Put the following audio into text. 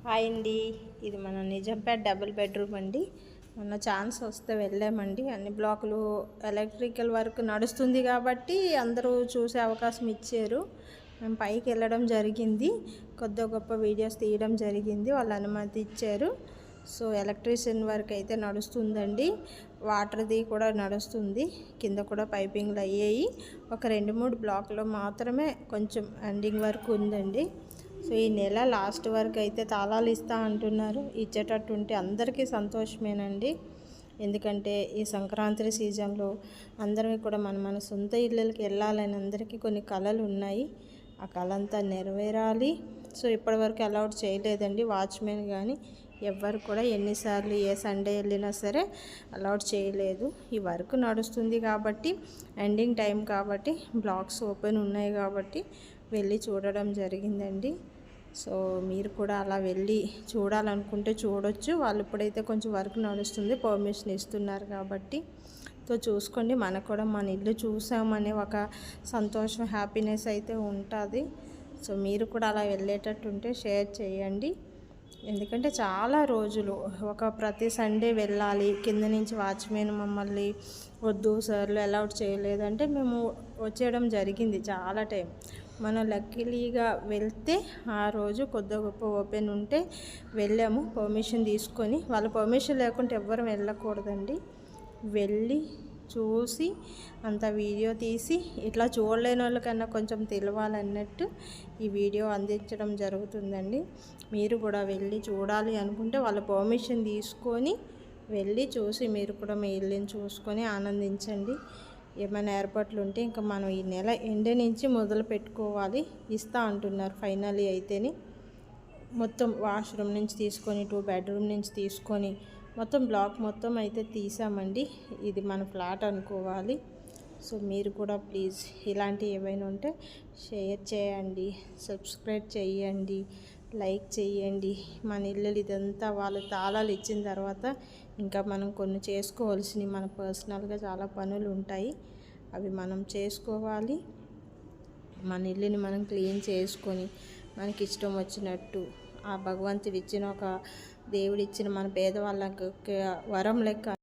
Hi అండి, ఇది మన నిజాంపేట డబుల్ బెడ్రూమ్ అండి. మొన్న ఛాన్స్ వస్తే వెళ్ళామండి. అన్ని బ్లాకులు ఎలక్ట్రికల్ వర్క్ నడుస్తుంది కాబట్టి అందరూ చూసే అవకాశం ఇచ్చారు. మేము పైకి వెళ్ళడం జరిగింది, కొద్ది గొప్ప వీడియోస్ తీయడం జరిగింది, వాళ్ళు అనుమతి ఇచ్చారు. సో ఎలక్ట్రీషియన్ వర్క్ అయితే నడుస్తుందండి, వాటర్ది కూడా నడుస్తుంది, కింద కూడా పైపింగ్లు అయ్యాయి. ఒక 2-3 బ్లాకులో మాత్రమే కొంచెం ఎండింగ్ వర్క్ ఉందండి. సో ఈ నెల లాస్ట్ వరకు అయితే తాళాలు ఇస్తా అంటున్నారు. ఇచ్చేటట్టు ఉంటే అందరికీ సంతోషమేనండి. ఎందుకంటే ఈ సంక్రాంతి సీజన్లో అందరం కూడా మన సొంత ఇళ్ళకి వెళ్ళాలని అందరికీ కొన్ని కళలు ఉన్నాయి. ఆ కళ అంతా నెరవేరాలి. సో ఇప్పటివరకు అలౌట్ చేయలేదండి వాచ్మెన్ కానీ ఎవ్వరు కూడా. ఎన్నిసార్లు ఏ సండే వెళ్ళినా సరే అలౌట్ చేయలేదు. ఈ వర్క్ నడుస్తుంది కాబట్టి, ఎండింగ్ టైం కాబట్టి, బ్లాక్స్ ఓపెన్ ఉన్నాయి కాబట్టి వెళ్ళి చూడడం జరిగిందండి. సో మీరు కూడా అలా వెళ్ళి చూడాలనుకుంటే చూడొచ్చు. వాళ్ళు ఇప్పుడైతే కొంచెం వర్క్ నడుస్తుంది, పర్మిషన్ ఇస్తున్నారు కాబట్టి. సో చూసుకోండి, మనకు కూడా మన ఇల్లు చూసామనే ఒక సంతోషం, హ్యాపీనెస్ అయితే ఉంటుంది. సో మీరు కూడా అలా వెళ్ళేటట్టు ఉంటే షేర్ చేయండి. ఎందుకంటే చాలా రోజులు ప్రతి సండే వెళ్ళాలి, కింద నుంచి వాచ్మెన్ మమ్మల్ని వద్దు సార్లు అలౌట్ చేయలేదంటే మేము వచ్చేయడం జరిగింది. చాలా టైం మనం లక్కీలీగా వెళ్తే ఆ రోజు కొద్ది గొప్ప ఓపెన్ ఉంటే వెళ్ళాము పర్మిషన్ తీసుకొని. వాళ్ళ పర్మిషన్ లేకుంటే ఎవ్వరు వెళ్ళకూడదండి. వెళ్ళి చూసి అంత వీడియో తీసి ఇట్లా చూడలేని వాళ్ళకన్నా కొంచెం తెలియాలన్నట్టు ఈ వీడియో అందించడం జరుగుతుందండి. మీరు కూడా వెళ్ళి చూడాలి అనుకుంటే వాళ్ళ పర్మిషన్ తీసుకొని వెళ్ళి చూసి మీరు కూడా మీ ఇల్లుని చూసుకొని ఆనందించండి. ఏమైనా ఏర్పాట్లు ఉంటే ఇంకా మనం ఈ నెల ఎండ్ నుంచి మొదలు పెట్టుకోవాలి. ఇస్తా అంటున్నారు ఫైనల్లీ అయితేనే. మొత్తం వాష్రూమ్ నుంచి తీసుకొని 2 బెడ్రూమ్ నుంచి తీసుకొని మొత్తం బ్లాక్ మొత్తం అయితే తీసామండి. ఇది మన ఫ్లాట్ అనుకోవాలి. సో మీరు కూడా ప్లీజ్ ఇలాంటివి ఏమైనా ఉంటే షేర్ చేయండి, సబ్స్క్రైబ్ చేయండి, లైక్ చేయండి. మన ఇల్లు ఇదంతా వాళ్ళు తాళాలు ఇచ్చిన తర్వాత ఇంకా మనం కొన్ని చేసుకోవాల్సినవి మన పర్సనల్గా చాలా పనులు ఉంటాయి, అవి మనం చేసుకోవాలి. మన ఇల్లుని మనం క్లీన్ చేసుకొని మనకి ఇష్టం వచ్చినట్టు ఆ భగవంతుడు ఇచ్చిన ఒక దేవుడిచ్చిన మన పేదవాళ్ళకి వరం లెక్క